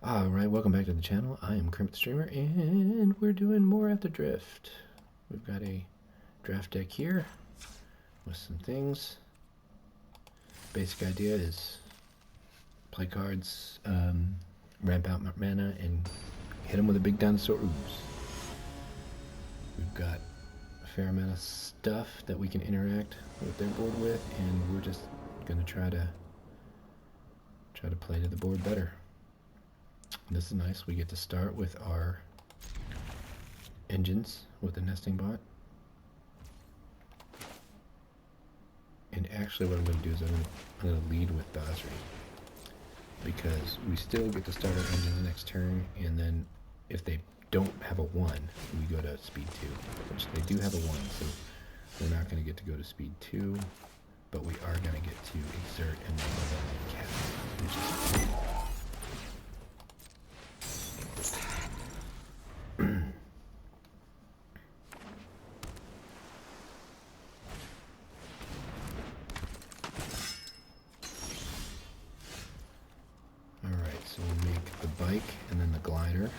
Alright, welcome back to the channel. I am Kermit the Streamer, and we're doing more Aetherdrift. We've got a draft deck here with some things. Basic idea is play cards, ramp out mana, and hit them with a big dinosaur ooze. We've got a fair amount of stuff that we can interact with their board with, and we're just gonna try to play to the board better. This is nice. We get to start with our engines with the nesting bot. And actually what I'm going to do is I'm going to lead with Basri, because we still get to start our engines next turn, and then if they don't have a 1, we go to speed 2, which they do have a 1, so we're not going to get to go to speed 2, but we are going to get to exert and make a cat, which is cool. So we'll make the bike and then the glider,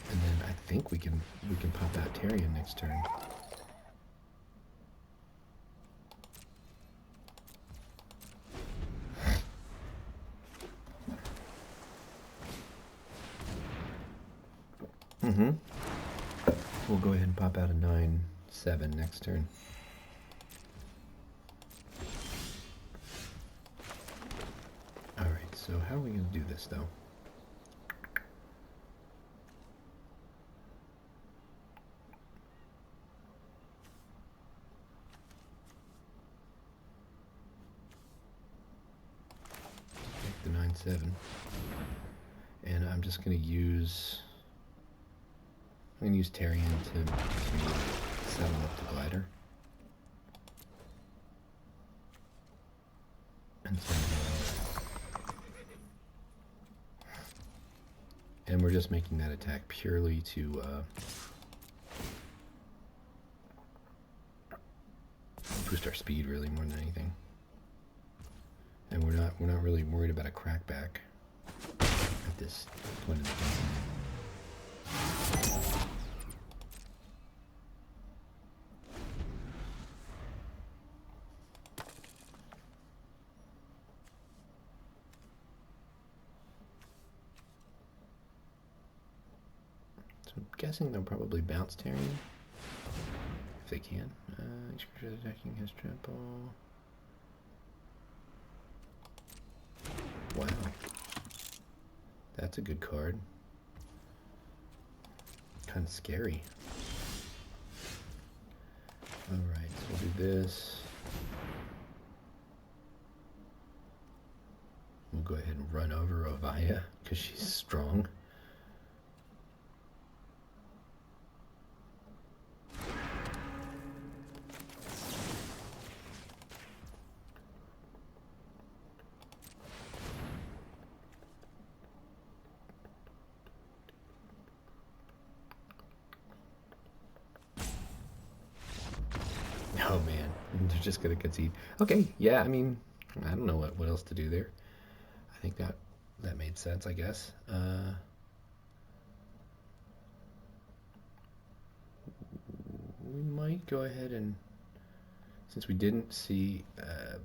and then I think we can pop out Tyrion next turn. We'll go ahead and pop out a 9/7 next turn. Alright, so how are we going to do this, though? Take the 9/7. And I'm just going to use... I'm going to use Tyrion to settle up the glider. And so... and we're just making that attack purely to boost our speed, really, more than anything. And we're not really worried about a crackback at this point in the game. So I'm guessing they'll probably bounce Tyrion if they can. Each creature attacking has trample. Wow, that's a good card. Kind of scary. Alright, so we'll do this. We'll go ahead and run over Ovaya, because she's strong. Oh man, they're just gonna concede. Okay, yeah, I mean, I don't know what else to do there. I think that made sense, I guess. We might go ahead and, since we didn't see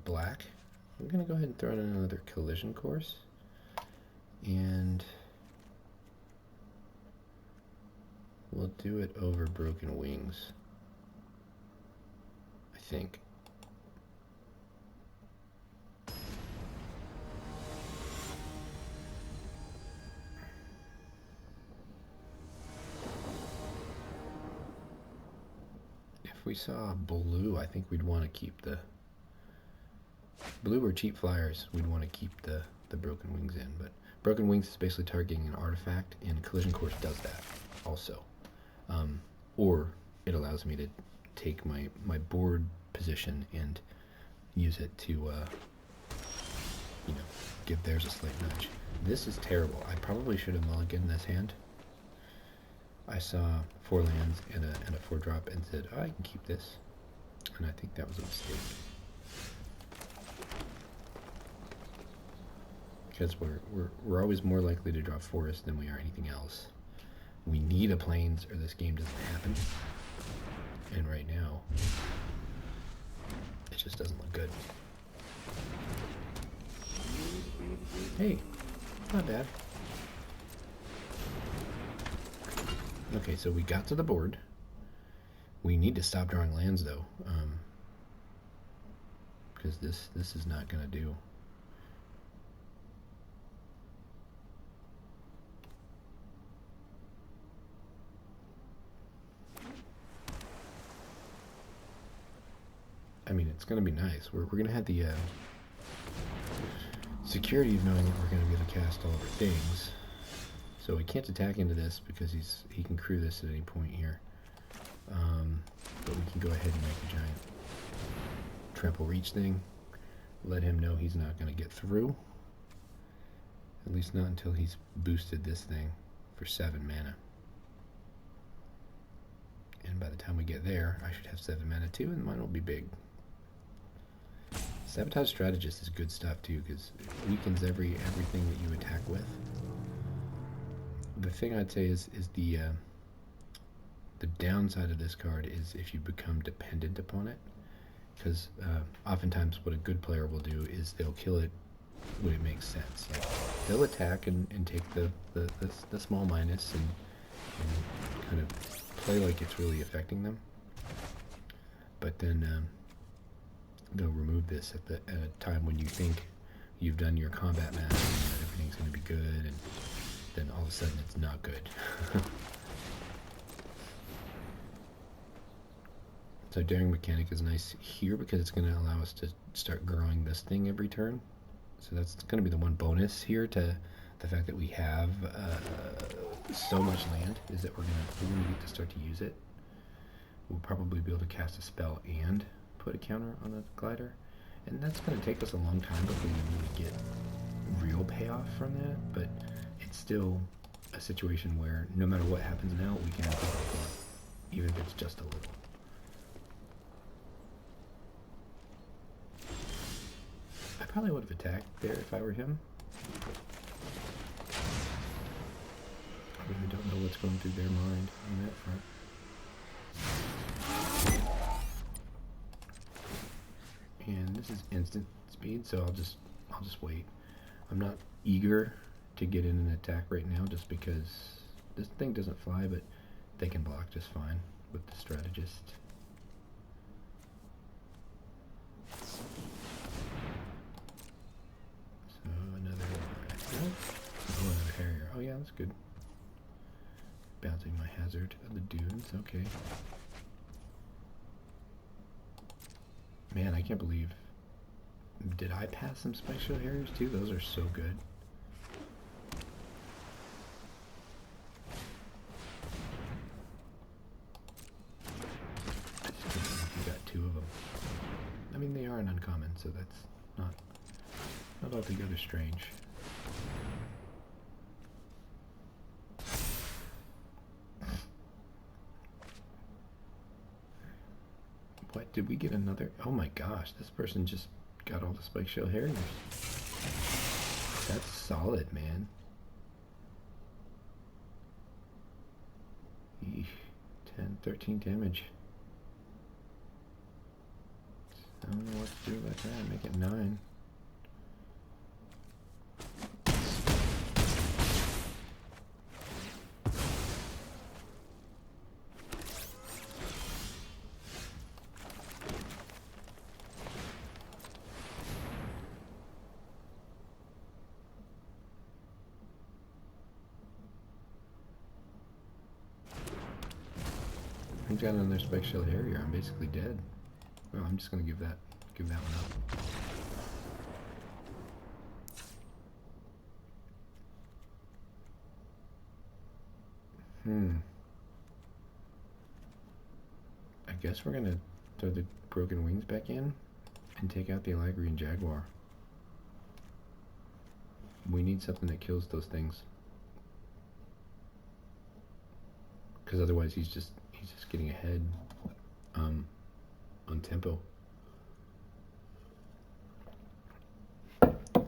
black, I'm gonna go ahead and throw in another collision course, and we'll do it over Broken Wings, I think. If we saw blue, I think we'd want to keep the blue or cheap flyers. We'd want to keep the Broken Wings in, but Broken Wings is basically targeting an artifact, and Collision Course does that also. Or it allows me to take my board position and use it to, you know, give theirs a slight nudge. This is terrible. I probably should have mulliganed this hand. I saw 4 lands and a 4-drop and said, oh, I can keep this. And I think that was a mistake. because we're always more likely to draw forest than we are anything else. We need a plains or this game doesn't happen. And right now, it just doesn't look good. Hey, not bad. Okay, so we got to the board. We need to stop drawing lands though, because this is not gonna do. I mean, it's gonna be nice. We're gonna have the security of knowing that we're gonna be able to cast all of our things. So we can't attack into this because he can crew this at any point here. But we can go ahead and make a giant trample reach thing. Let him know he's not going to get through. At least not until he's boosted this thing for 7 mana. And by the time we get there, I should have 7 mana too, and mine will be big. Sabotage Strategist is good stuff too, because it weakens everything that you attack with. The thing I'd say is the downside of this card is if you become dependent upon it, because oftentimes what a good player will do is they'll kill it when it makes sense. Like, they'll attack and take the small minus and kind of play like it's really affecting them, but then they'll remove this at a time when you think you've done your combat math and that everything's going to be good, and then all of a sudden it's not good. So Daring Mechanic is nice here because it's going to allow us to start growing this thing every turn. So that's going to be the one bonus here to the fact that we have so much land, is that we're going to get to start to use it. We'll probably be able to cast a spell and put a counter on the glider, and that's going to take us a long time before we really get real payoff from that, but it's still a situation where no matter what happens now, we can have it, even if it's just a little. I probably would have attacked there if I were him. I really don't know what's going through their mind on that front. And this is instant speed, so I'll just wait. I'm not eager to get in an attack right now just because this thing doesn't fly, but they can block just fine with the strategist. So another Harrier. Oh yeah, that's good. Bouncing my hazard of the dunes, okay. Man, I can't believe. Did I pass some Spike Shield Harriers too? Those are so good. I just can't believe you got 2 of them. I mean, they are an uncommon, so that's not altogether strange. What, did we get another? Oh my gosh, this person just got all the Spike Shield Harriers. That's solid, man. Eesh, 10, 13 damage. I don't know what to do about that. Make it 9. I've got another Spike Shield Harrier. I'm basically dead. Well, I'm just gonna give that one up. I guess we're gonna throw the Broken Wings back in and take out the Eligrian Jaguar. We need something that kills those things, because otherwise he's just getting ahead on tempo.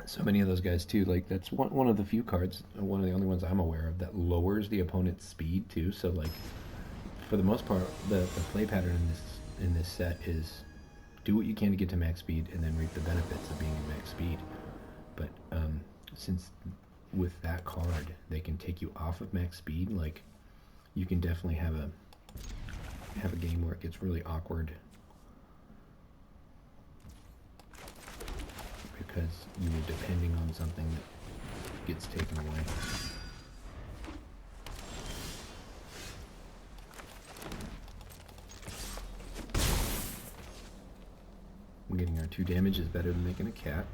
So many of those guys too. Like that's one of the few cards, one of the only ones I'm aware of that lowers the opponent's speed too. So like for the most part, the play pattern in this set is do what you can to get to max speed and then reap the benefits of being at max speed. But since with that card they can take you off of max speed, like you can definitely have a game where it gets really awkward because you were depending on something that gets taken away. Getting our 2 damage is better than making a cat.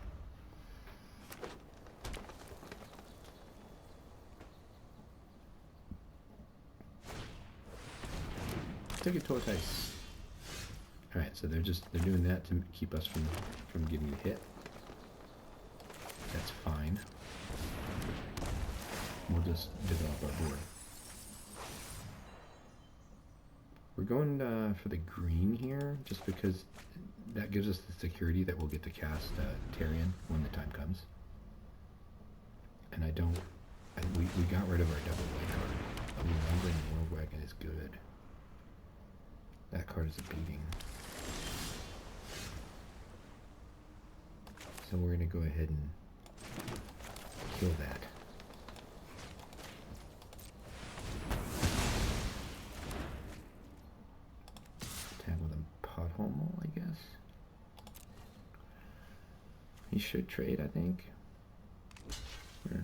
Take a tortoise. Alright, so they're doing that to keep us from getting hit. That's fine. We'll just develop our board. We're going for the green here, just because that gives us the security that we'll get to cast Tarion when the time comes. And we got rid of our double white card. Remembering World Wagon is good. That card is a beating. So we're going to go ahead and kill that. Attack with a pothole, I guess. He should trade, I think. Yeah.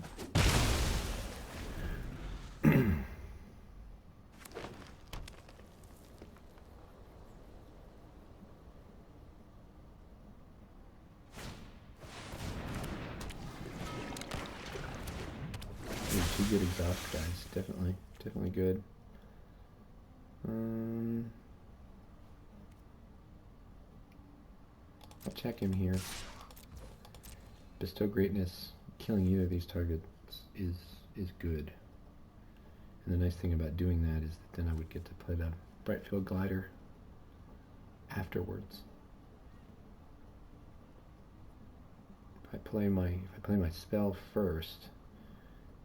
Two good exhaust guys, definitely good. I'll check him here. Bestow greatness, killing either of these targets is good. And the nice thing about doing that is that then I would get to play the Brightfield Glider afterwards. If I play my spell first,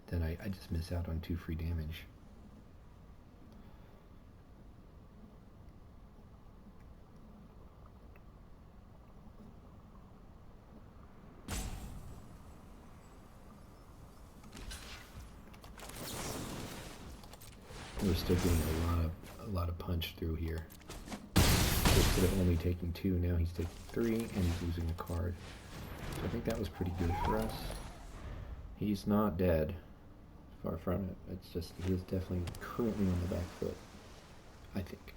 then I just miss out on 2 free damage. We're still getting a lot of punch through here. Instead of only taking 2, now he's taking 3, and he's losing a card. So I think that was pretty good for us. He's not dead. Far from it. It's just he is definitely currently on the back foot, I think.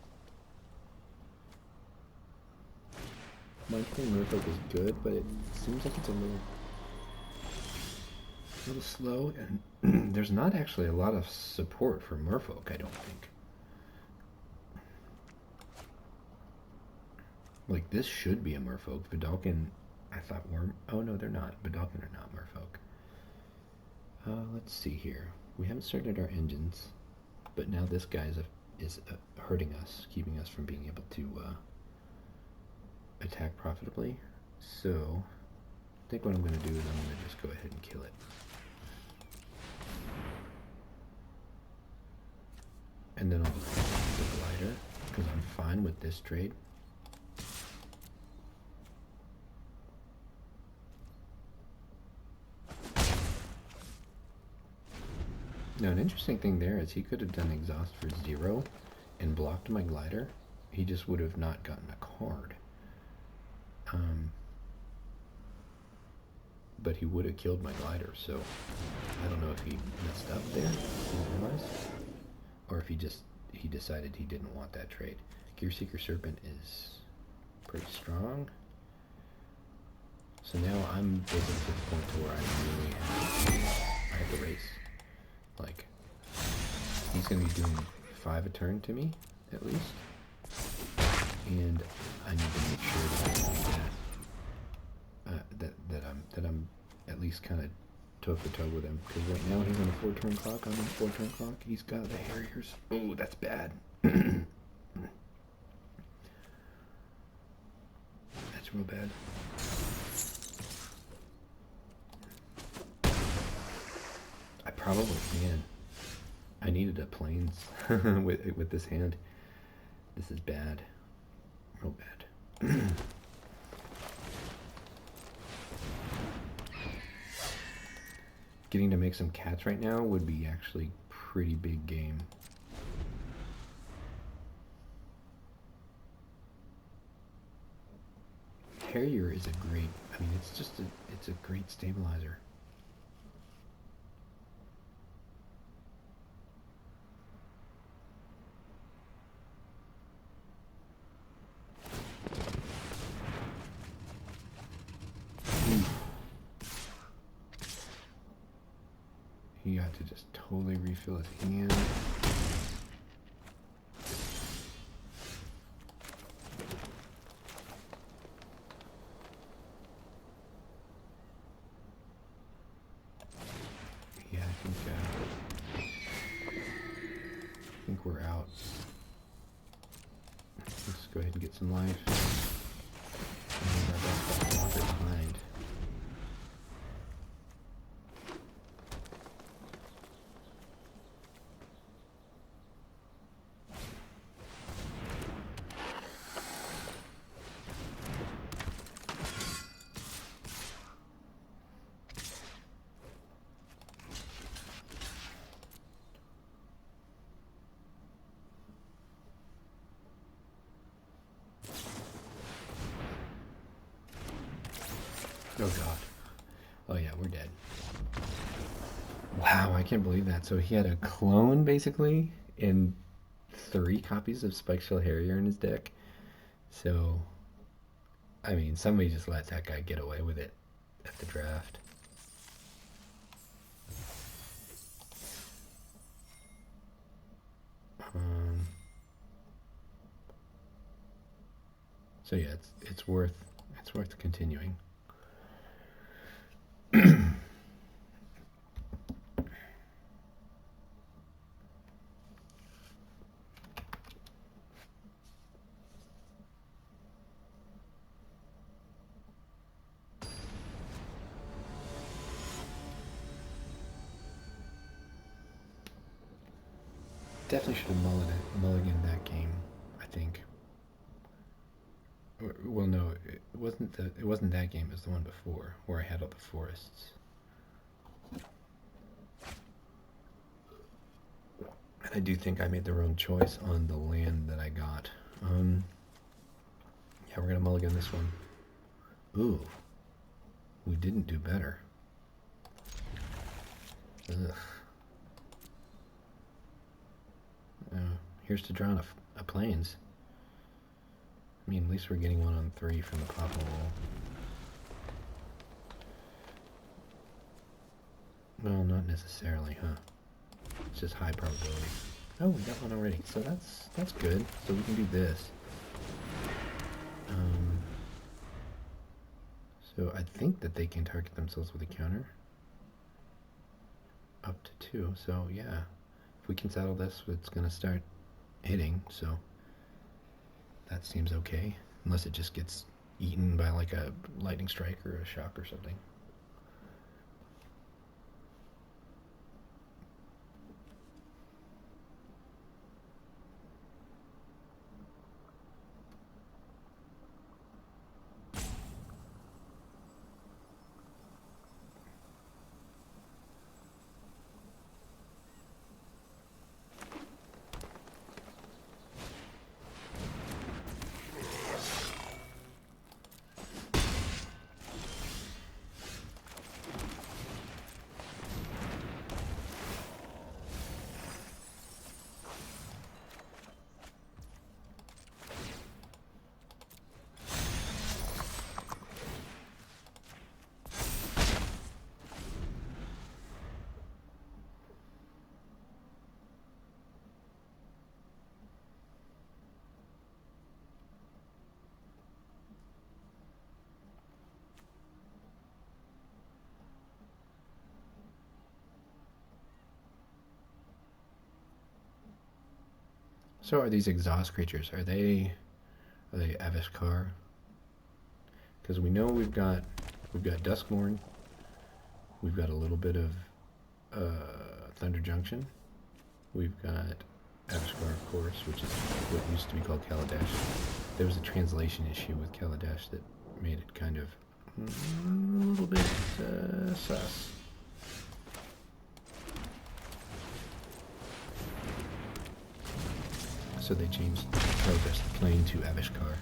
Monthly Merfolk is good, but it seems like it's a little slow, and there's not actually a lot of support for Merfolk, I don't think. Like, this should be a Merfolk. Vidalcan, I thought were... Oh, no, they're not. Vidalcan are not Merfolk. Let's see here. We haven't started our engines, but now this guy is hurting us, keeping us from being able to attack profitably. So, I think what I'm going to do is I'm going to just go ahead and kill it. And then I'll just pick up the glider, because I'm fine with this trade. Now, an interesting thing there is he could have done exhaust for 0 and blocked my glider. He just would have not gotten a card. But he would have killed my glider, so I don't know if he messed up there, didn't realize, or if he decided he didn't want that trade. Gearseeker Serpent is pretty strong. So now I'm basically to the point to where I have to race. Like, he's going to be doing 5 a turn to me, at least. And I need to make sure that I'm at least kind of toe for toe with him. Because right now he's on a 4-turn clock, I'm on a 4-turn clock. He's got the Harriers. Oh, that's bad. That's real bad. Probably, man. I needed a plains with this hand. This is bad. Real bad. Getting to make some cats right now would be actually pretty big game. Harrier is a great, I mean, it's a great stabilizer. He got to just totally refill his hand. Yeah, I think we're out. Let's go ahead and get some life. And our best bet is behind. Oh god. Oh yeah, we're dead. Wow, I can't believe that. So he had a clone, basically, and 3 copies of Spikeshell Harrier in his deck. So, I mean, somebody just let that guy get away with it at the draft. So yeah, it's worth continuing. Definitely should have mulliganed that game, I think. Well, no, it wasn't that game. It was the one before where I had all the forests. And I do think I made the wrong choice on the land that I got. Yeah, we're gonna mulligan this one. Ooh, we didn't do better. Ugh. Here's to drawing a plains. I mean, at least we're getting 1 on 3 from the pop roll. Well, not necessarily, huh? It's just high probability. Oh, we got one already, so that's good. So we can do this. So I think that they can target themselves with a counter. Up to 2, so yeah. If we can settle this, it's gonna start hitting, so that seems okay. Unless it just gets eaten by like a lightning strike or a shock or something. So are these exhaust creatures? Are they Avishkar? Because we know we've got Duskmorn. We've got a little bit of Thunder Junction. We've got Avishkar, of course, which is what used to be called Kaladesh. There was a translation issue with Kaladesh that made it kind of a little bit sus. So they changed Kaladesh the plane to Avishkar.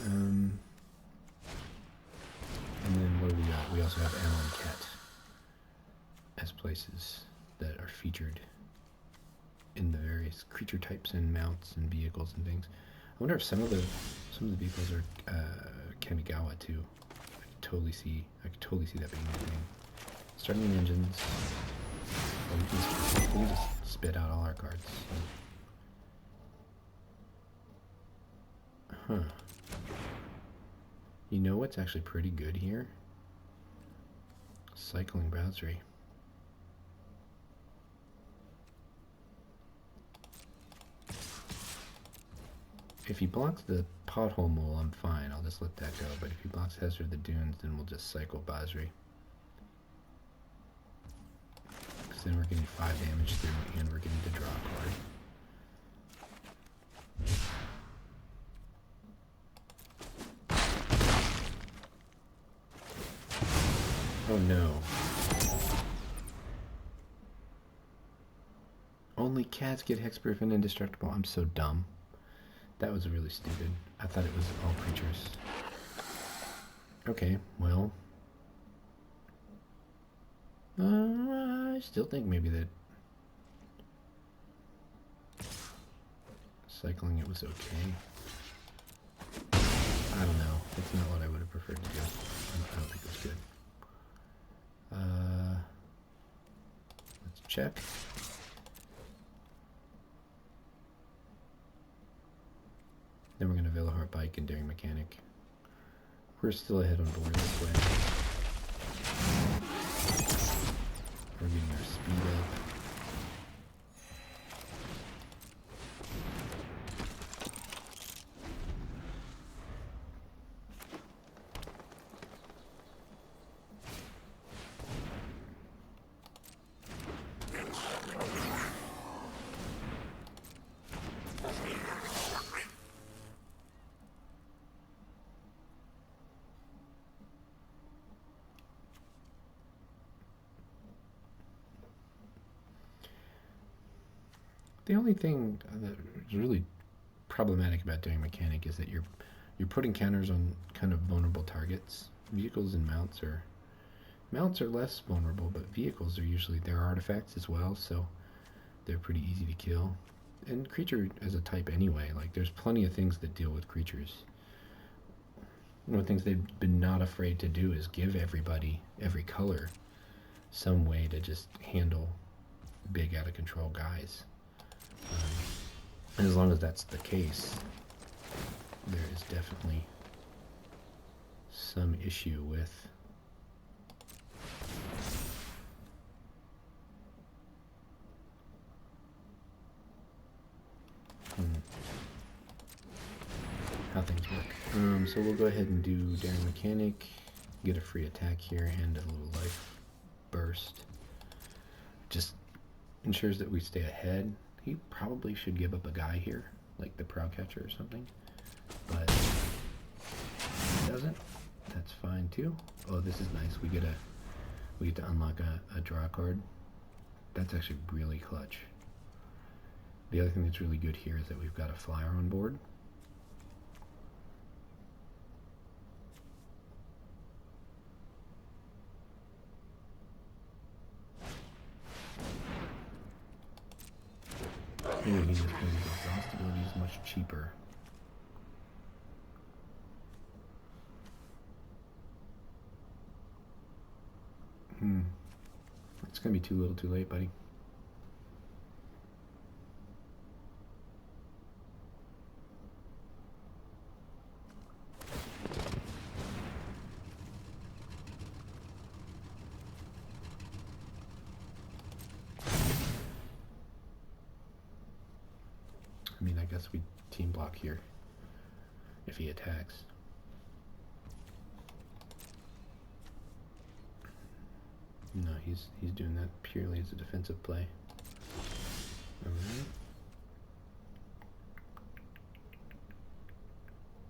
And then what do we got? We also have Amonkhet as places that are featured in the various creature types and mounts and vehicles and things. I wonder if some of the vehicles are Kamigawa too. I could totally see that being a thing. Starting the engines. Oh, we can just spit out all our cards. So. Huh. You know what's actually pretty good here? Cycling Browsery. If he blocks the Pothole Mole, I'm fine. I'll just let that go. But if he blocks Hezra the Dunes, then we'll just cycle Basri. Because then we're getting 5 damage through, and we're getting to draw a card. Oh no. Only cats get hexproof and indestructible. I'm so dumb. That was really stupid. I thought it was all creatures. Okay, well. I still think maybe that cycling it was okay. I don't know. It's not what I would have preferred to do. I don't think it was good. Let's check. Then we're going to Velahar Bike and Daring Mechanic. We're still ahead on board this way. We're getting our speed up. The only thing that is really problematic about Daring Mechanic is that you're putting counters on kind of vulnerable targets. Vehicles and mounts are less vulnerable, but vehicles are usually their artifacts as well, so they're pretty easy to kill. And creature as a type anyway, like there's plenty of things that deal with creatures. One of the things they've been not afraid to do is give everybody, every color, some way to just handle big out of control guys. And as long as that's the case, there is definitely some issue with how things work. So we'll go ahead and do Daring Mechanic, get a free attack here and a little life burst. Just ensures that we stay ahead. He probably should give up a guy here, like the Prowcatcher or something, but he doesn't. That's fine too. Oh, this is nice. We get to unlock a draw card. That's actually really clutch. The other thing that's really good here is that we've got a flyer on board. Ooh, he just goes, exhaust ability is much cheaper. It's gonna be too little too late, buddy. I mean, I guess we team block here if he attacks. No, he's doing that purely as a defensive play. Alright.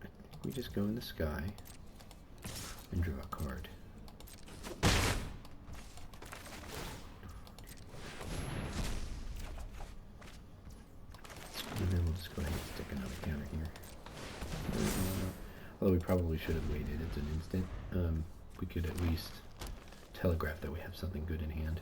I think we just go in the sky and draw a card. And then we'll just go ahead and stick another counter here. Although we probably should have waited, it's an instant. We could at least telegraph that we have something good in hand.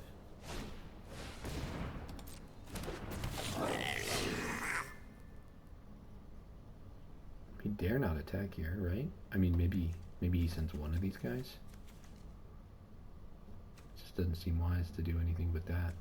He dare not attack here, right? I mean, maybe he sends one of these guys. Just doesn't seem wise to do anything with that.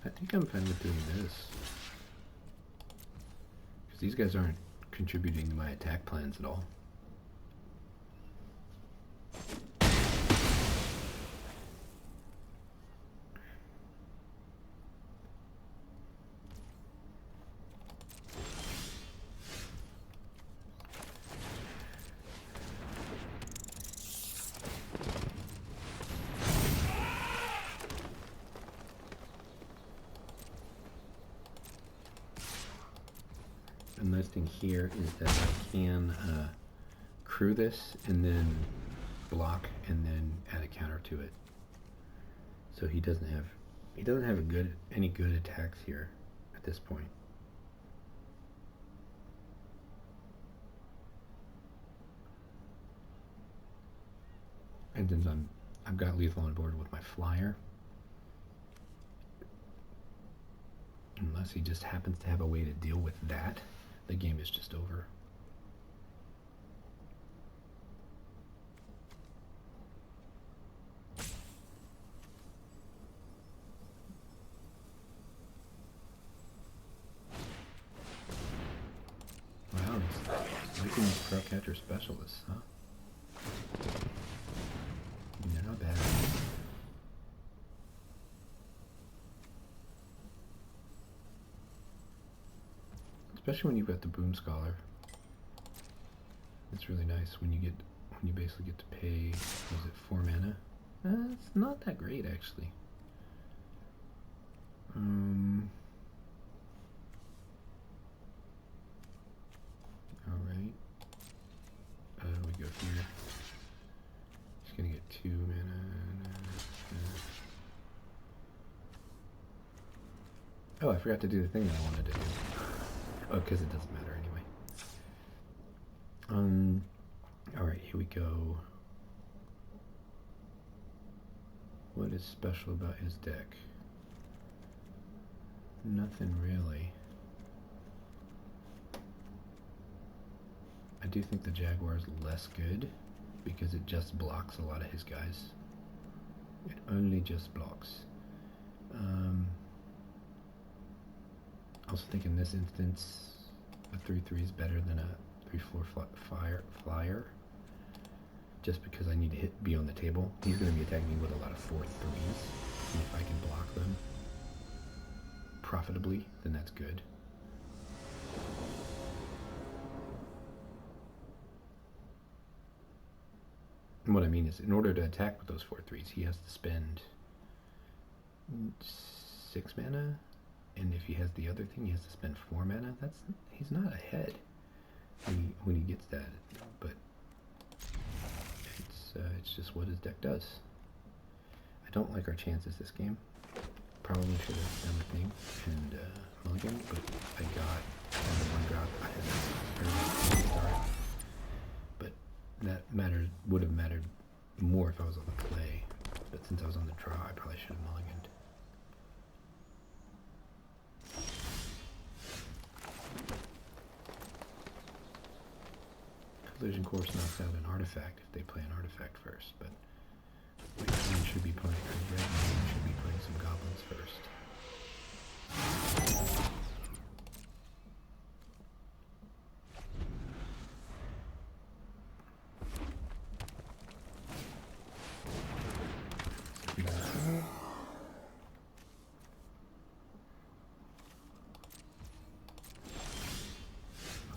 I think I'm fine with doing this. Because these guys aren't contributing to my attack plans at all. The nice thing here is that I can crew this and then block and then add a counter to it. So he doesn't have any good attacks here at this point. And then I've got lethal on board with my flyer. Unless he just happens to have a way to deal with that, the game is just over. Wow, he's making these pro catcher specialists, huh? They're not bad. Especially when you've got the Boom Scholar. It's really nice when you basically get to pay, was it 4 mana? It's not that great actually. Alright. We go here. He's gonna get 2 mana. Oh, I forgot to do the thing that I wanted to do. Oh, because it doesn't matter anyway. Alright, here we go. What is special about his deck? Nothing really. I do think the Jaguar is less good because it just blocks a lot of his guys. It only just blocks. I also think in this instance a 3/3 is better than a 3/4 flyer. Just because I need to be on the table. He's going to be attacking me with a lot of 4/3s. And if I can block them profitably, then that's good. And what I mean is, in order to attack with those 4/3s, he has to spend 6 mana. And if he has the other thing, he has to spend 4 mana. He's not ahead when he gets that, but it's just what his deck does. I don't like our chances this game. probably should have done the thing and mulligan, but I got on the one drop. I had a very good start, but that would have mattered more if I was on the play. But since I was on the draw, I probably should have mulliganed. Collision Course knocks out an artifact if they play an artifact first, but white man should be playing, or red man should be playing some goblins first.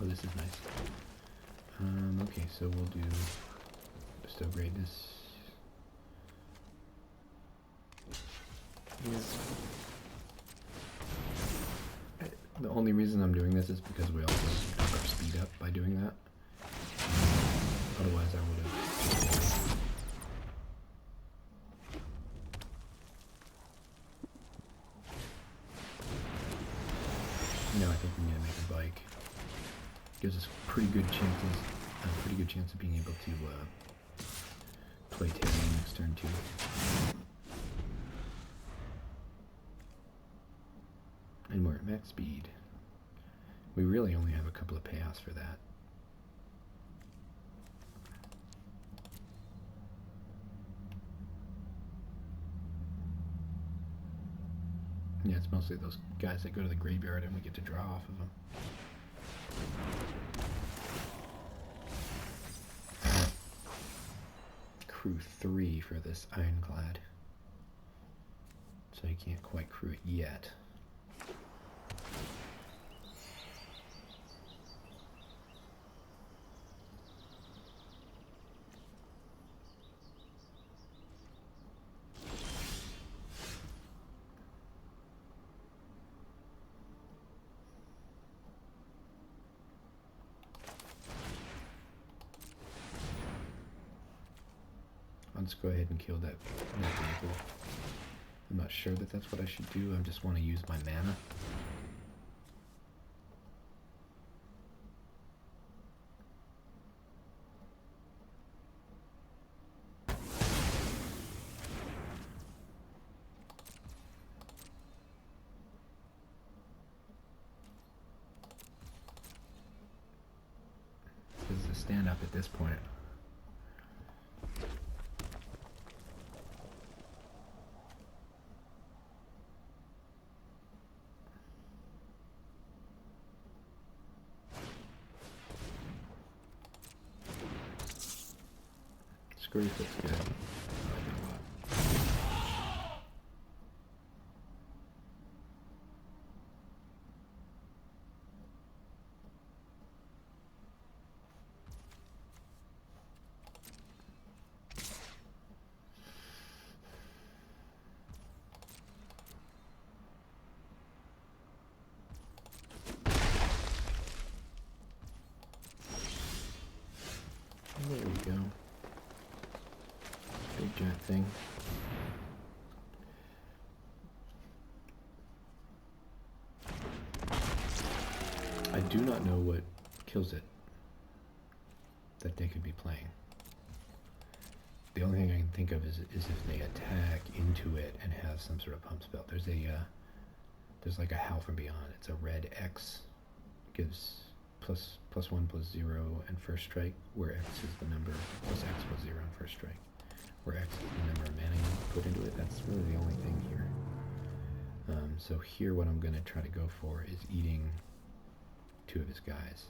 Oh, this is nice. Okay, so we'll do bestow greatness. Yeah. The only reason I'm doing this is because we also took our speed up by doing that. Otherwise I would have. No, I think we need to make a bike. Gives us pretty good chances, a pretty good chance of being able to play Terran next turn too. And we're at max speed. We really only have a couple of payoffs for that. Yeah, it's mostly those guys that go to the graveyard and we get to draw off of them. Crew 3 for this Ironclad. So you can't quite crew it yet. Let's go ahead and kill that vehicle. I'm not sure that that's what I should do. I just want to use my mana. This is a stand up at this point. Screw that's good. There we go. Big giant thing. I do not know what kills it that they could be playing. The only thing I can think of is if they attack into it and have some sort of pump spell. There's like a Howl from Beyond. It's a red X, gives +1/+0 and first strike, where X is the number +X/+0 and first strike, where X is the number of mana you put into it. That's really the only thing here. So here what I'm going to try to go for is eating 2 of his guys.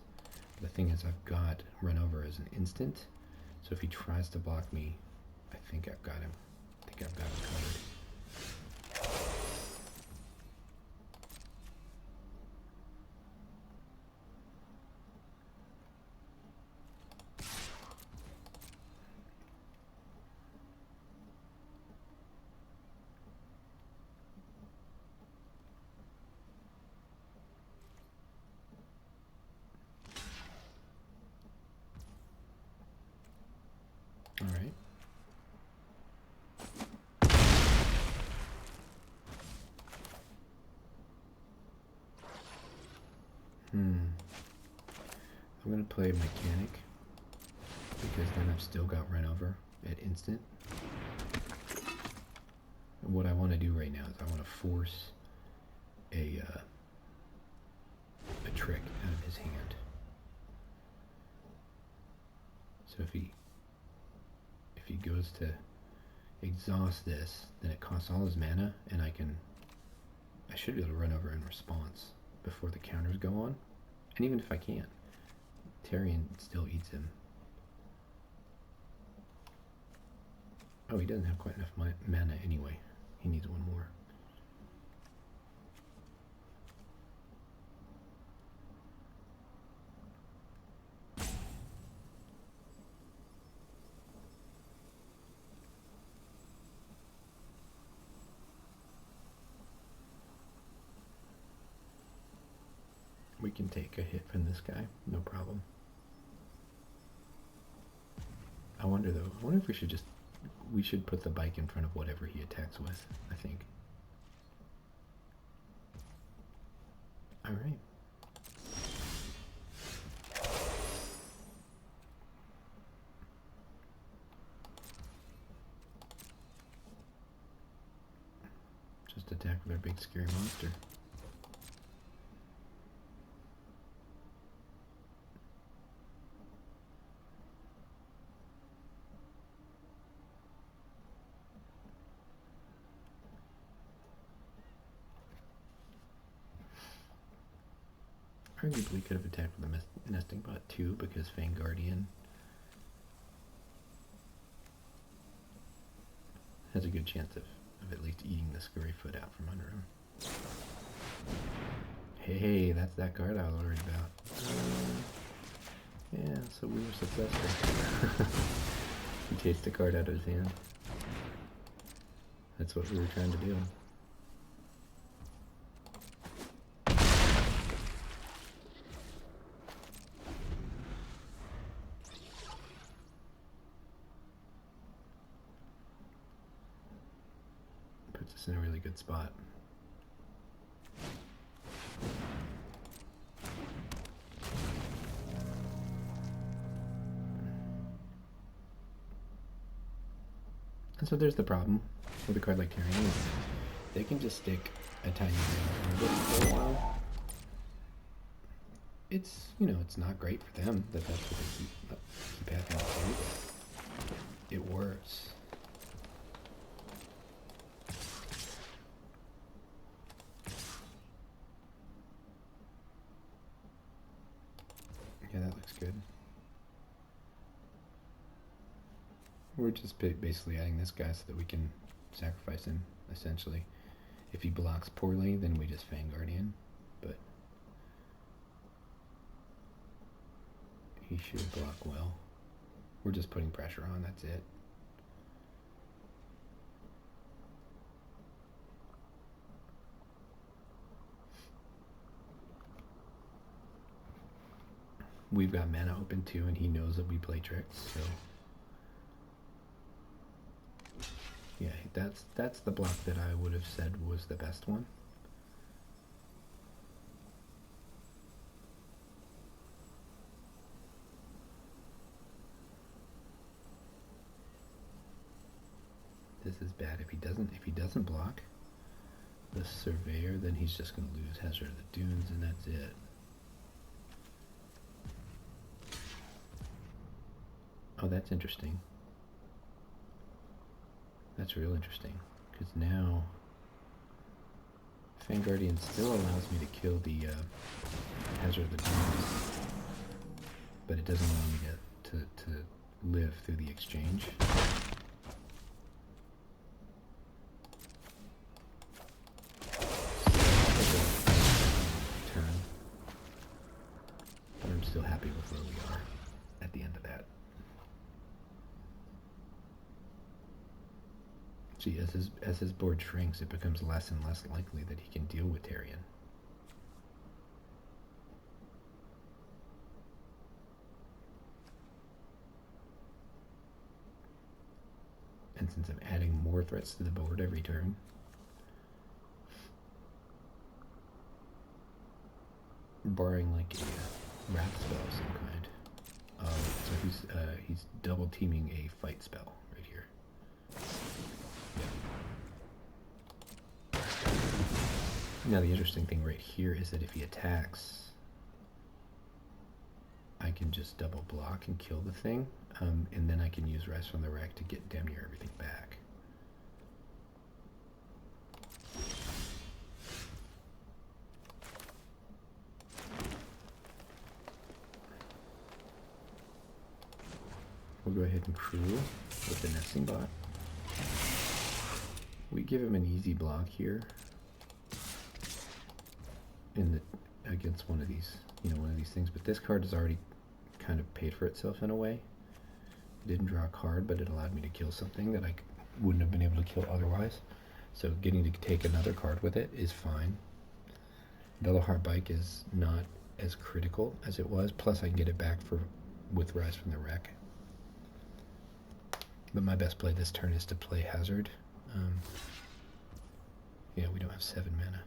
The thing is I've got Run Over as an instant, so if he tries to block me, I think I've got him. I think I've got him covered. All right. I'm going to play Mechanic, because then I've still got run over at instant. And what I want to do right now is I want to force a trick out of his hand. So if he goes to exhaust this, then it costs all his mana, and I should be able to run over in response before the counters go on. And even if I can't, Tarion still eats him. Oh, he doesn't have quite enough mana anyway. He needs one more. We can take a hit from this guy, no problem. I wonder though, I wonder if we should put the bike in front of whatever he attacks with, I think. Alright. Just attack with our big scary monster. Arguably could have attacked with a nesting bot too, because Fang Guardian has a good chance of at least eating the scurry foot out from under him. Hey, that's that card I was worried about. Yeah, so we were successful. He chased the card out of his hand. That's what we were trying to do. Puts us in a really good spot. And so there's the problem with a card like Tarion. They can just stick a tiny bit for a while. It's, you know, it's not great for them that that's what they keep having to do, but it works. Yeah, that looks good. We're just basically adding this guy so that we can sacrifice him, essentially. If he blocks poorly, then we just Fang Guardian, but he should block well. We're just putting pressure on, that's it. We've got mana open too, and he knows that we play tricks, so yeah, that's the block that I would have said was the best one. This is bad. If he doesn't block the Surveyor, then he's just gonna lose Hazard of the Dunes, and that's it. Oh, that's interesting. That's real interesting, because now Fang Guardian still allows me to kill the Hazard of the Dunes, but it doesn't allow me to live through the exchange. Turn, but I'm still happy with where we are at the end of that. See, as his board shrinks, it becomes less and less likely that he can deal with Tarion. And since I'm adding more threats to the board every turn, barring like a wrath spell of some kind, he's double teaming a fight spell right here. Yep. Now the interesting thing right here is that if he attacks, I can just double block and kill the thing, and then I can use Rest from the Wreck to get damn near everything back. We'll go ahead and crew with the nesting bot. We give him an easy block here against one of these, one of these things. But this card has already kind of paid for itself in a way. It didn't draw a card, but it allowed me to kill something that I wouldn't have been able to kill otherwise. So getting to take another card with it is fine. Veloheart Bike is not as critical as it was. Plus, I can get it back with Rise from the Wreck. But my best play this turn is to play Hazard. Yeah, we don't have 7 mana.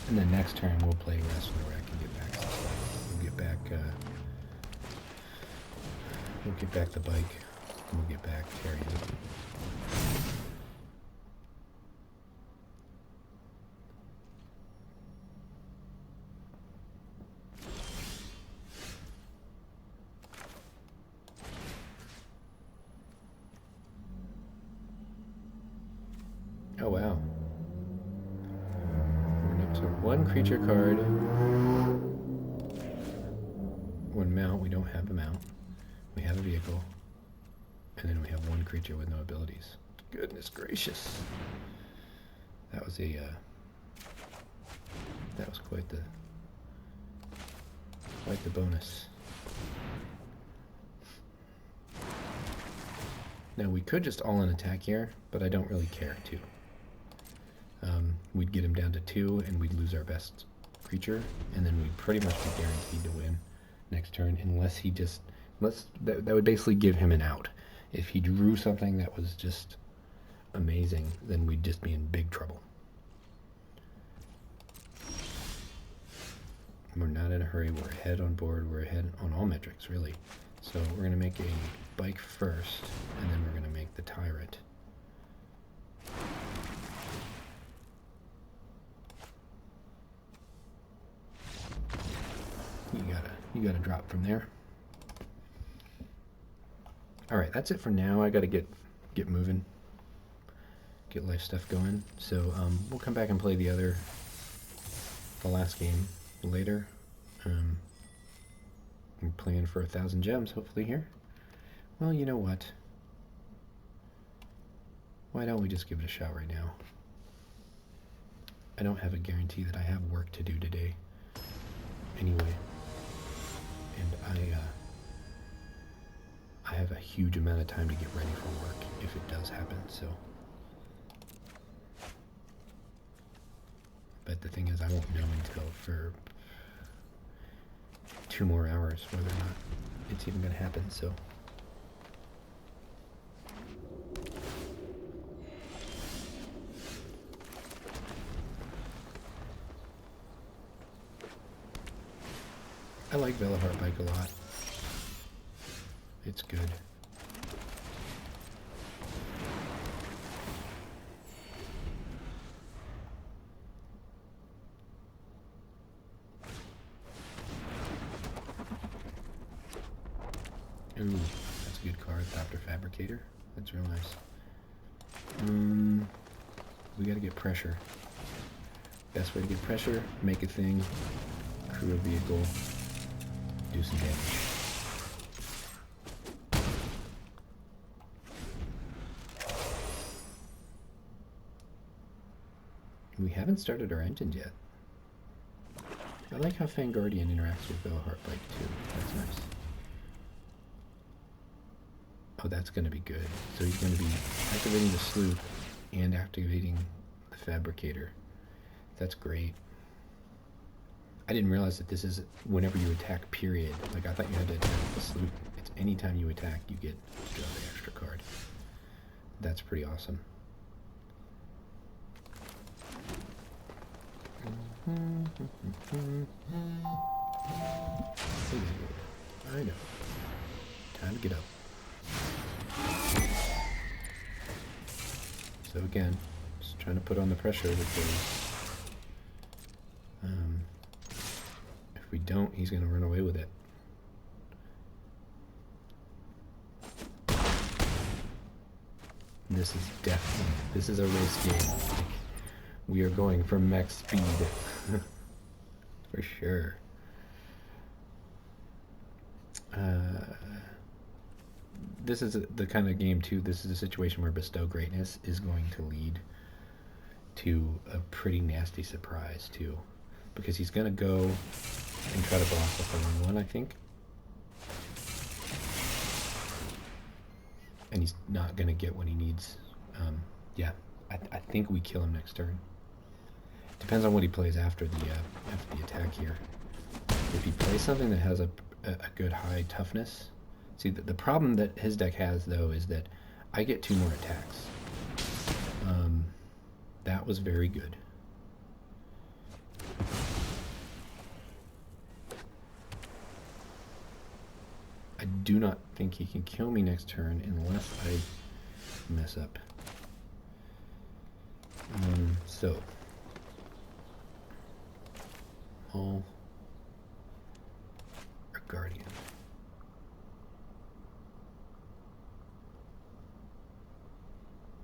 And then next turn we'll play Rest from the Wreck and get back some stuff. We'll get back the bike, and we'll get back Terry. Oh wow. We're up to 1 creature card. 1 mount, we don't have a mount. We have a vehicle. And then we have 1 creature with no abilities. Goodness gracious. That was quite the bonus. Now we could just all-in attack here, but I don't really care to. We'd get him down to 2, and we'd lose our best creature, and then we'd pretty much be guaranteed to win next turn, unless that would basically give him an out. If he drew something that was just amazing, then we'd just be in big trouble. We're not in a hurry. We're ahead on board. We're ahead on all metrics, really. So we're going to make a bike first, and then we're going to make the Tyrant. You gotta drop from there. All right, that's it for now. I gotta get moving, get life stuff going. So we'll come back and play the last game later. I'm playing for 1,000 gems, hopefully here. Well, you know what? Why don't we just give it a shot right now? I don't have a guarantee that I have work to do today. Anyway. And I have a huge amount of time to get ready for work if it does happen, so. But the thing is, I won't know until for 2 more hours whether or not it's even going to happen, so. I like Veloheart Bike a lot. It's good. Ooh, that's a good card. Dr. Fabricator. That's real nice. We gotta get pressure. Best way to get pressure, make a thing, crew a vehicle, do some damage. We haven't started our engines yet. I like how Fanguardian interacts with Veloheart Bike too. That's nice. Oh, that's going to be good. So he's going to be activating the sloop and activating the Fabricator. That's great. I didn't realize that this is whenever you attack, period. Like, I thought you had to attack the sloop. It's anytime you attack, you get the extra card. That's pretty awesome. I know. Time to get up. So again, just trying to put on the pressure because if we don't, he's going to run away with it. This is a race game. We are going for max speed. For sure. This is the kind of game too. This is a situation where bestow greatness is going to lead to a pretty nasty surprise too, because he's gonna go and try to block with the 1/1, I think, and he's not gonna get what he needs. Yeah, I think we kill him next turn. Depends on what he plays after the attack here. If he plays something that has a good high toughness. See, the problem that his deck has, though, is that I get 2 more attacks. That was very good. I do not think he can kill me next turn unless I mess up. So. Or Guardian.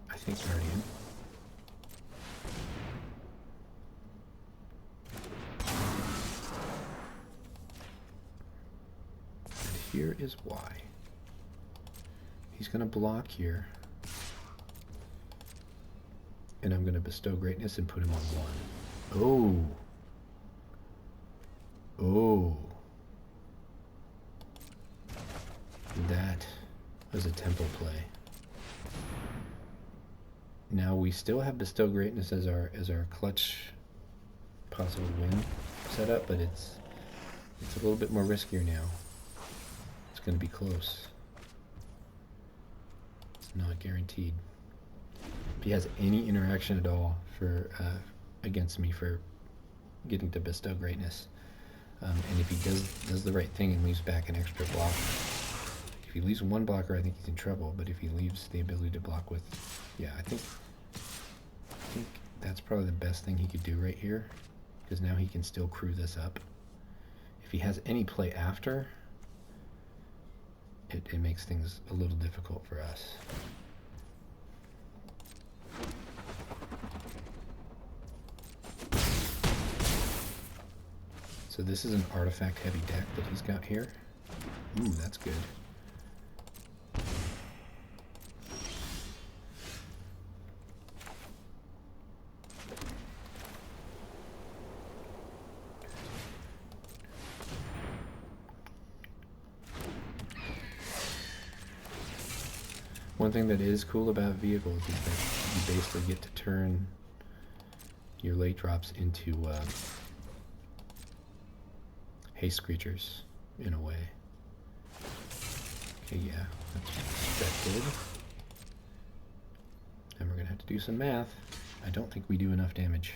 I think Guardian. And here is why. He's going to block here. And I'm going to bestow greatness and put him on 1. Oh. That was a tempo play. Now we still have bestow greatness as our clutch possible win setup, but it's a little bit more riskier now. It's going to be close. It's not guaranteed. If he has any interaction at all for against me for getting to bestow greatness, and if he does the right thing and leaves back an extra blocker, if he leaves 1 blocker, I think he's in trouble. But if he leaves the ability to block with, yeah, I think that's probably the best thing he could do right here, because now he can still crew this up. If he has any play after, it makes things a little difficult for us. So this is an artifact heavy deck that he's got here. Ooh, that's good. One thing that is cool about vehicles is that you basically get to turn your late drops into haste creatures in a way. Okay, yeah, that's expected. And we're gonna have to do some math. I don't think we do enough damage.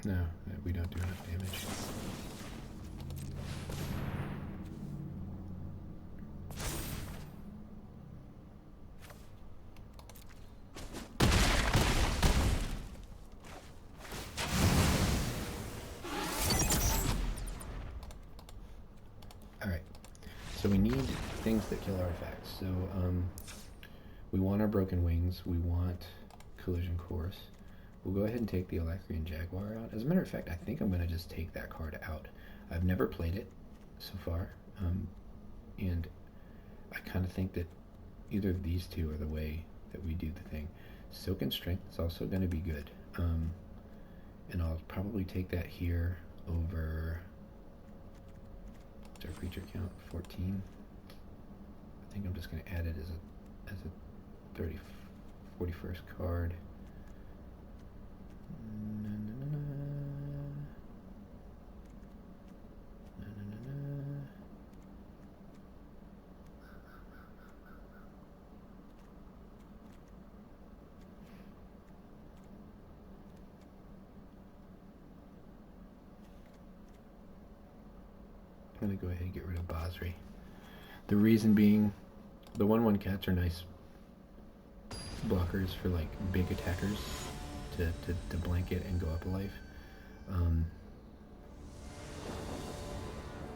No, we don't do enough damage. Alright, so we need things that kill artifacts. So we want our broken wings, we want collision course. We'll go ahead and take the Electrian Jaguar out. As a matter of fact, I think I'm going to just take that card out. I've never played it so far, and I kind of think that either of these two are the way that we do the thing. Silk and Strength is also going to be good, and I'll probably take that here over, what's our creature count, 14? I think I'm just going to add it as a 41st card. going to go ahead and get rid of Basri. The reason being, the 1/1 cats are nice blockers for like big attackers to blanket and go up a life.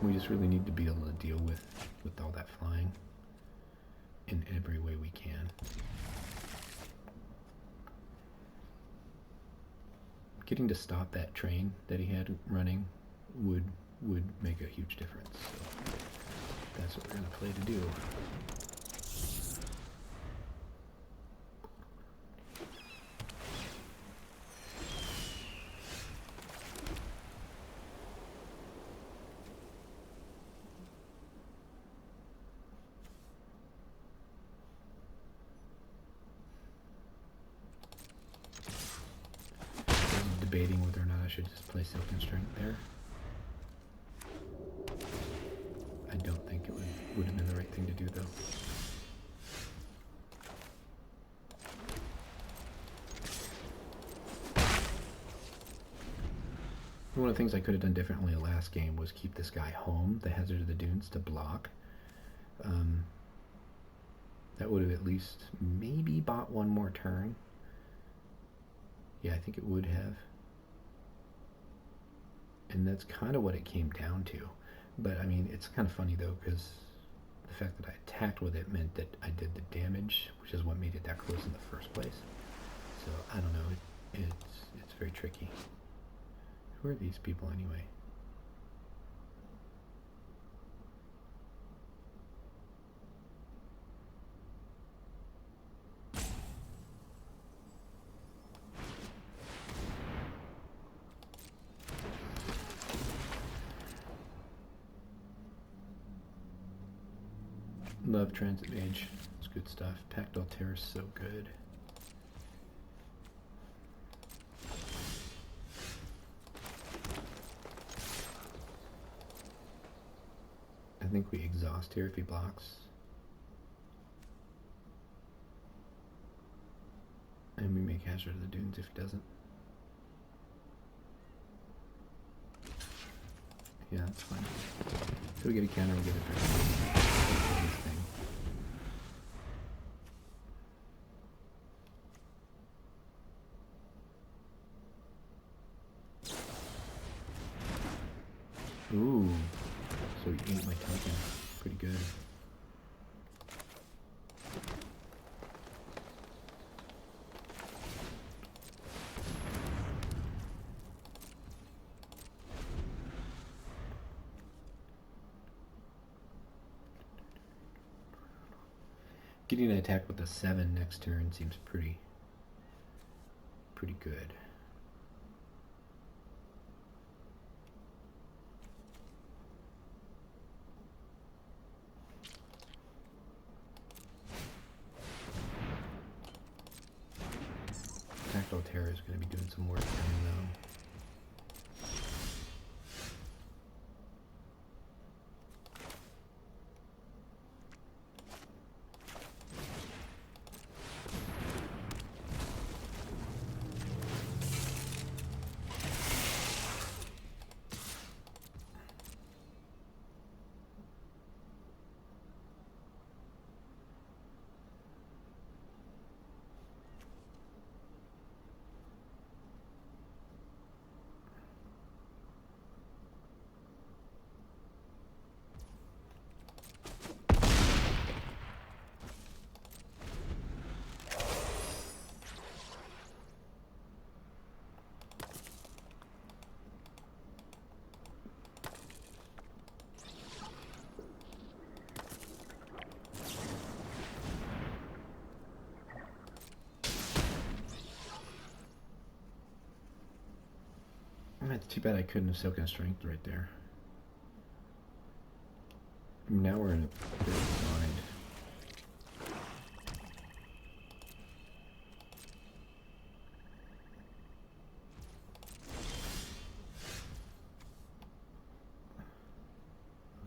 We just really need to be able to deal with all that flying in every way we can. Getting to stop that train that he had running would make a huge difference. So that's what we're going to play to do. Debating whether or not I should just play Silken Strength there. I don't think it would have been the right thing to do, though. One of the things I could have done differently last game was keep this guy home, the Hazard of the Dunes, to block. That would have at least maybe bought one more turn. Yeah, I think it would have. And that's kind of what it came down to. But, I mean, it's kind of funny, though, because the fact that I attacked with it meant that I did the damage, which is what made it that close in the first place. So, I don't know. It's very tricky. Who are these people, anyway? Love Transit Mage. It's good stuff. Pact Altair is so good. I think we exhaust here if he blocks. And we make Hazard of the Dunes if he doesn't. Yeah, that's fine. So we get a counter, we get a draft. Ooh, so he ate my token. Pretty good. Getting an attack with a 7 next turn seems pretty good. Tactile Terror is going to be doing some work for him, though. It's too bad I couldn't have Silken Strength right there. Now we're in a bit of a bind.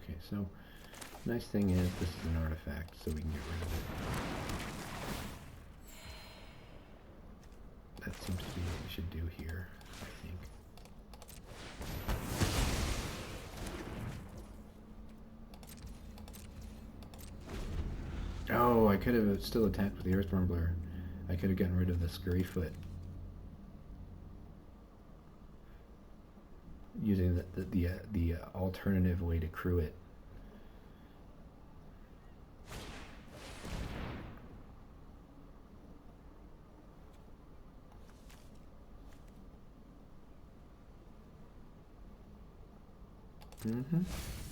Okay, so nice thing is this is an artifact, so we can get rid of it. That seems to be what we should do here, I think. Oh, I could have still attacked with the Earth Rumbler. I could have gotten rid of the Scurryfoot. Using the alternative way to crew it.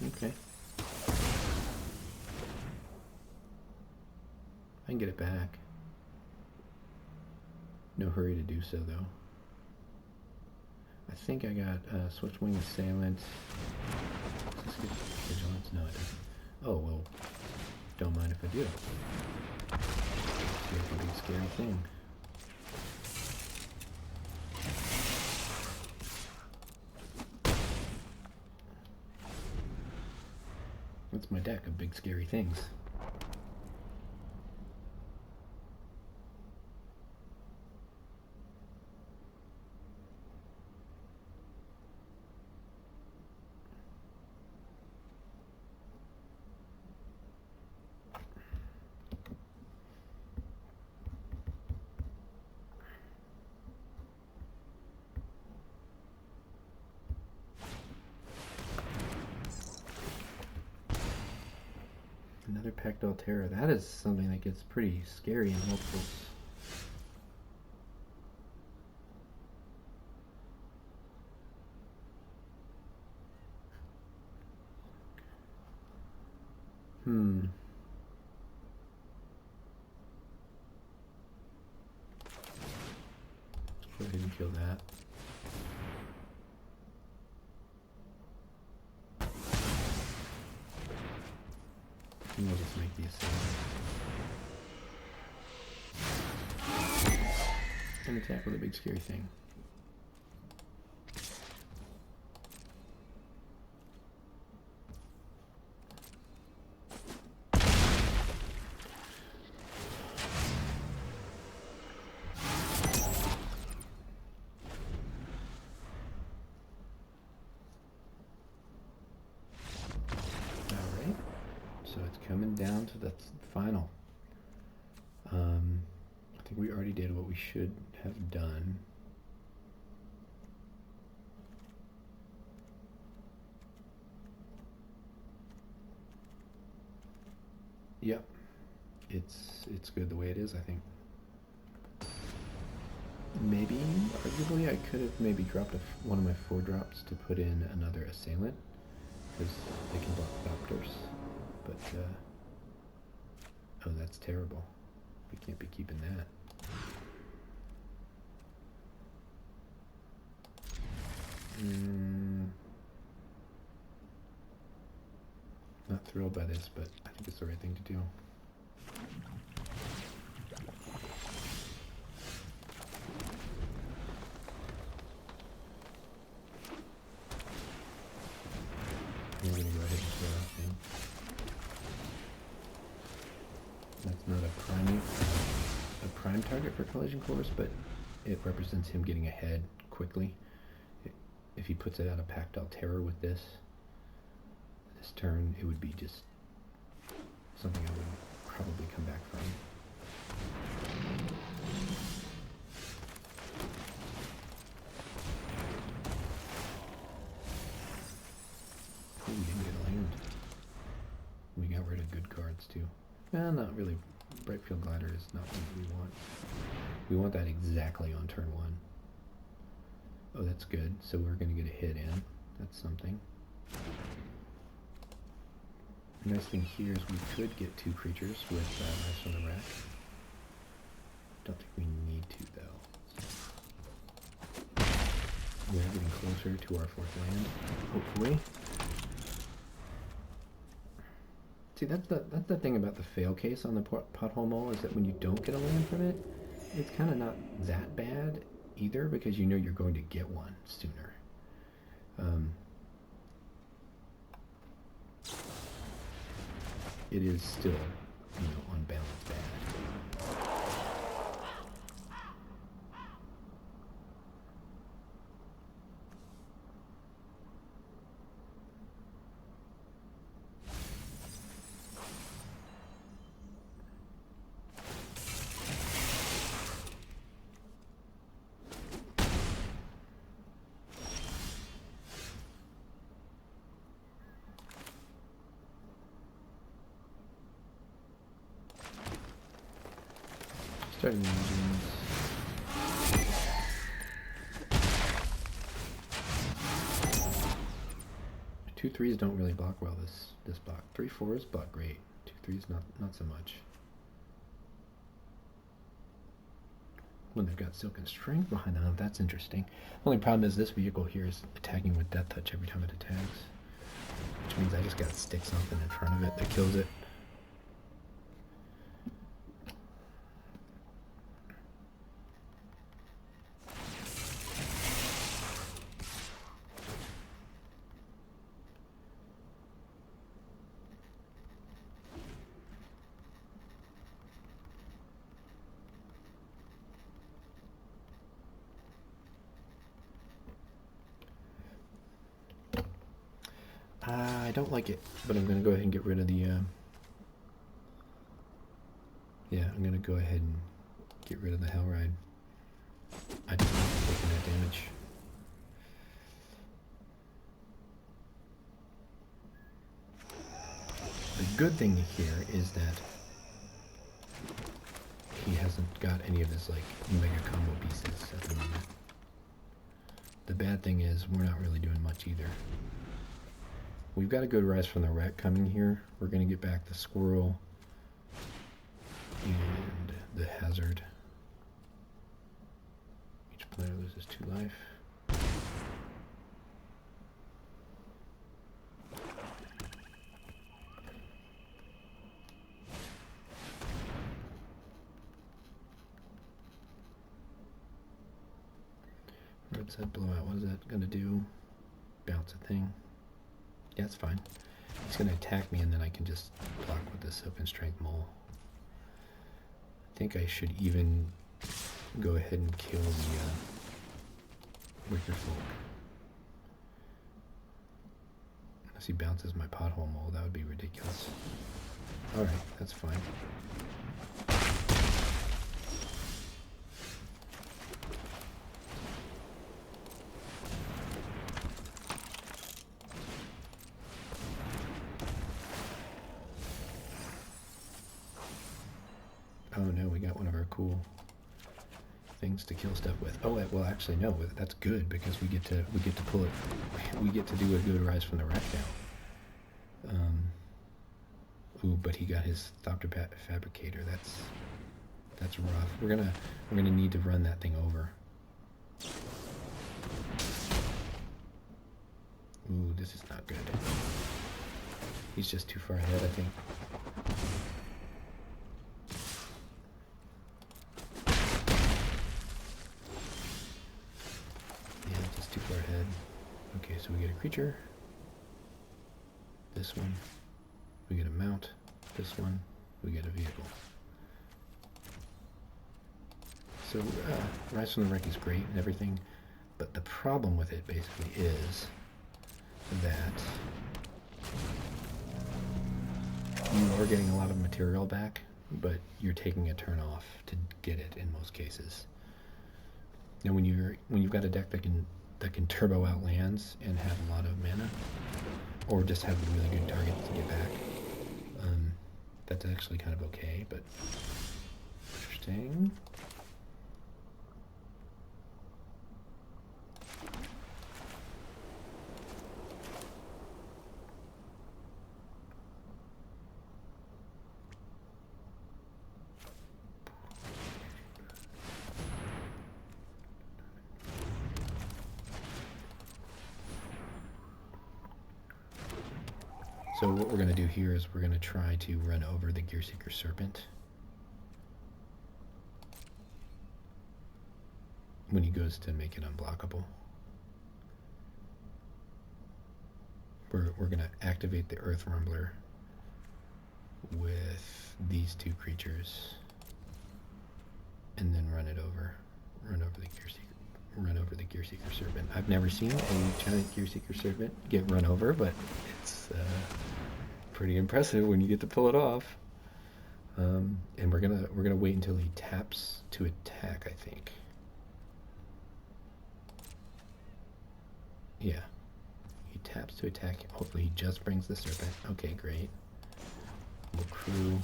Okay. I can get it back. No hurry to do so, though. I think I got Swiftwing Assailant. Does this get Vigilance? No, it doesn't. Oh, well, don't mind if I do. Here's a big scary thing. That's my deck of big scary things. Another Pactile Terror. That is something that gets pretty scary in multiples. Let's go ahead and kill that. And we'll just make the Assailant. And attack with a big scary thing. Coming down to the final. I think we already did what we should have done. Yep, it's good the way it is, I think. Maybe, arguably, I could have maybe dropped one of my 4-drops to put in another Assailant, because they can block Doctors. But, oh, that's terrible. We can't be keeping that. Not thrilled by this, but I think it's the right thing to do. I'm going to go ahead and throw that thing. That's not a prime target for Collision Course, but it represents him getting ahead quickly. If he puts it out of Pactile Terror with this turn, it would be just something I would probably come back from. Ooh, we didn't get land. We got rid of good cards too. Well, not really. Brightfield Glider is not what we want. We want that exactly on turn 1. Oh, that's good. So we're going to get a hit in. That's something. The nice thing here is we could get 2 creatures with Ice on the Rack. Don't think we need to, though. We're getting closer to our 4th land, hopefully. See, that's the thing about the fail case on the Pothole Mole, is that when you don't get a land from it, it's kind of not that bad either, because you know you're going to get one sooner. It is still, on balance bad. Starting engines. 2-3s don't really block well this block. 3-4s block great. 2-3s not so much. When they've got Silken Strength behind them, that's interesting. The only problem is this vehicle here is attacking with Death Touch every time it attacks. Which means I just got to stick something in front of it that kills it. I don't like it, but I'm going to go ahead and get rid of the, yeah, I'm going to go ahead and get rid of the Hellride. I just don't like taking that damage. The good thing here is that he hasn't got any of his, like, mega combo pieces at the moment. The bad thing is we're not really doing much either. We've got a good Rise from the Wreck coming here. We're going to get back the Squirrel and the Hazard. Each player loses 2 life. Roadside Blowout, what is that going to do? Bounce a thing. Yeah, it's fine. He's going to attack me and then I can just block with the Silken Strength Mole. I think I should even go ahead and kill the Wicker Folk. Unless he bounces my Pothole Mole, that would be ridiculous. Alright, that's fine. Oh no, we got one of our cool things to kill stuff with. Oh, well, actually no, that's good because we get to pull it. We get to do a good Rise from the Wreck now. Ooh, but he got his Thopter Fabricator. That's rough. We're gonna need to run that thing over. Ooh, this is not good. He's just too far ahead, I think. Too far ahead. Okay, so we get a creature. This one. We get a mount. This one. We get a vehicle. So Rise from the Wreck is great and everything, but the problem with it basically is that you are getting a lot of material back, but you're taking a turn off to get it in most cases. Now when you've got a deck that can turbo out lands and have a lot of mana, or just have really good targets to get back. That's actually kind of okay, but interesting. So what we're going to do here is we're going to try to run over the Gearseeker Serpent when he goes to make it unblockable. We're going to activate the Earth Rumbler with these 2 creatures and then run over the Gearseeker Serpent. I've never seen a giant Gearseeker Serpent get run over, but it's pretty impressive when you get to pull it off. And we're gonna wait until he taps to attack, I think. Yeah, he taps to attack. Hopefully he just brings the Serpent. Okay, great. We'll crew.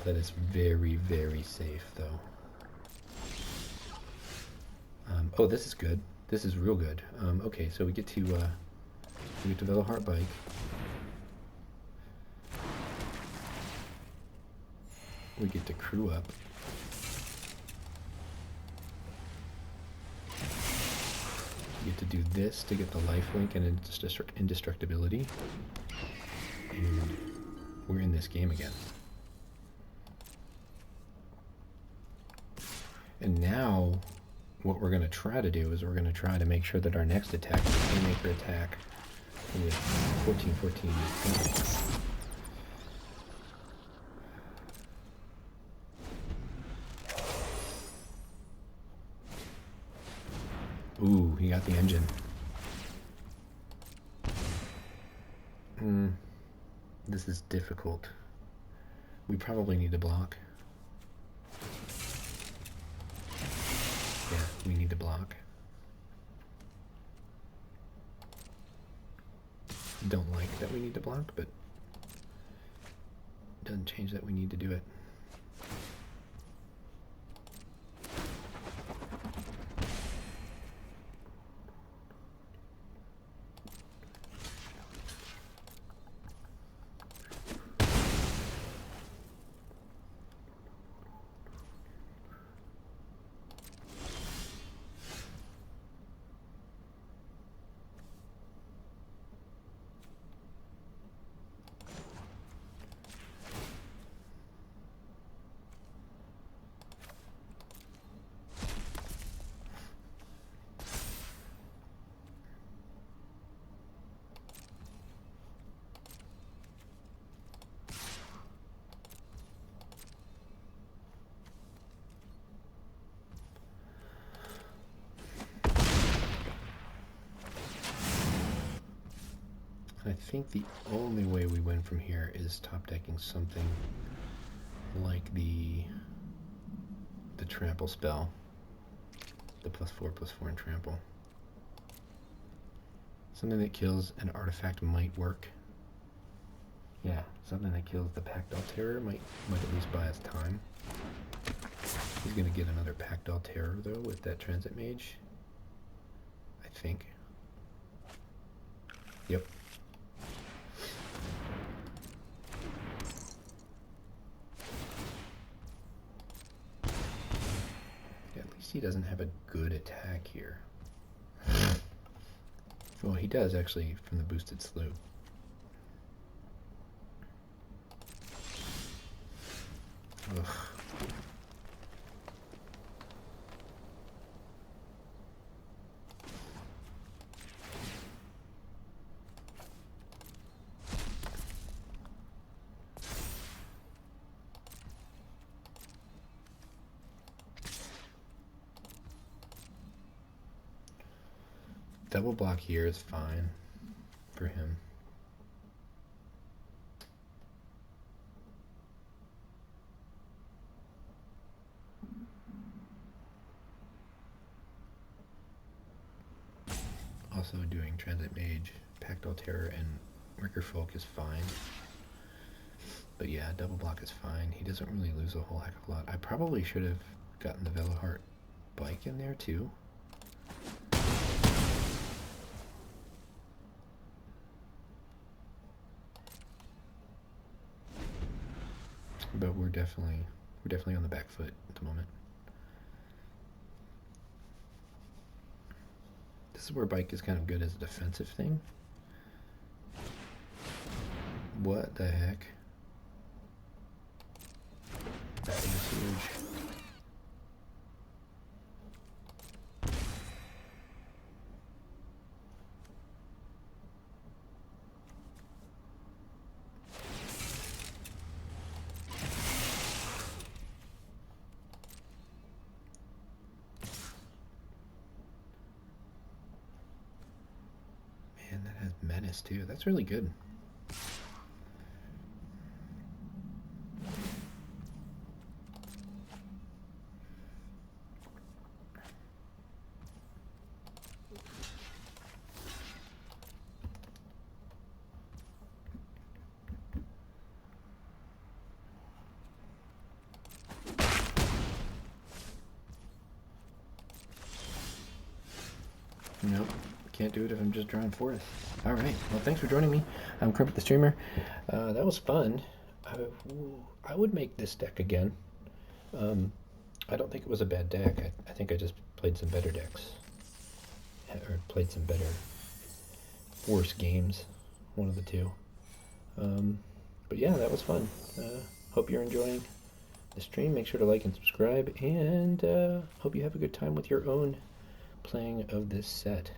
That is very, very safe, though. Oh, this is good. This is real good. Okay, so we get to Veloheart Bike. We get to crew up. We get to do this to get the lifelink and indestructibility. And we're in this game again. And now, what we're going to try to do is we're going to try to make sure that our next attack is a Haymaker attack with 14-14. Ooh, he got the engine. This is difficult. We probably need to block. Yeah, we need to block. Don't like that we need to block, but it doesn't change that we need to do it. I think the only way we win from here is top decking something like the trample spell, the +4/+4 and trample. Something that kills an artifact might work. Yeah, something that kills the Pactol Terror might at least buy us time. He's gonna get another Pactol Terror though with that Transit Mage, I think. Yep. He doesn't have a good attack here. Well, he does actually from the boosted slope. Ugh. Double block here is fine for him. Also doing Transit Mage, Pactol Terror, and Wrecker Folk is fine. But yeah, double block is fine. He doesn't really lose a whole heck of a lot. I probably should have gotten the Veloheart Bike in there too. But we're definitely on the back foot at the moment. This is where Bike is kind of good as a defensive thing. What the heck? That is huge. Menace too. That's really good. Nope. Can't do it if I'm just drawing forests. Alright, well thanks for joining me. I'm Crimpet the Streamer. That was fun. I would make this deck again. I don't think it was a bad deck. I think I just played some better decks. Or played some better, worse games. One of the two. But yeah, that was fun. Hope you're enjoying the stream. Make sure to like and subscribe. And hope you have a good time with your own playing of this set.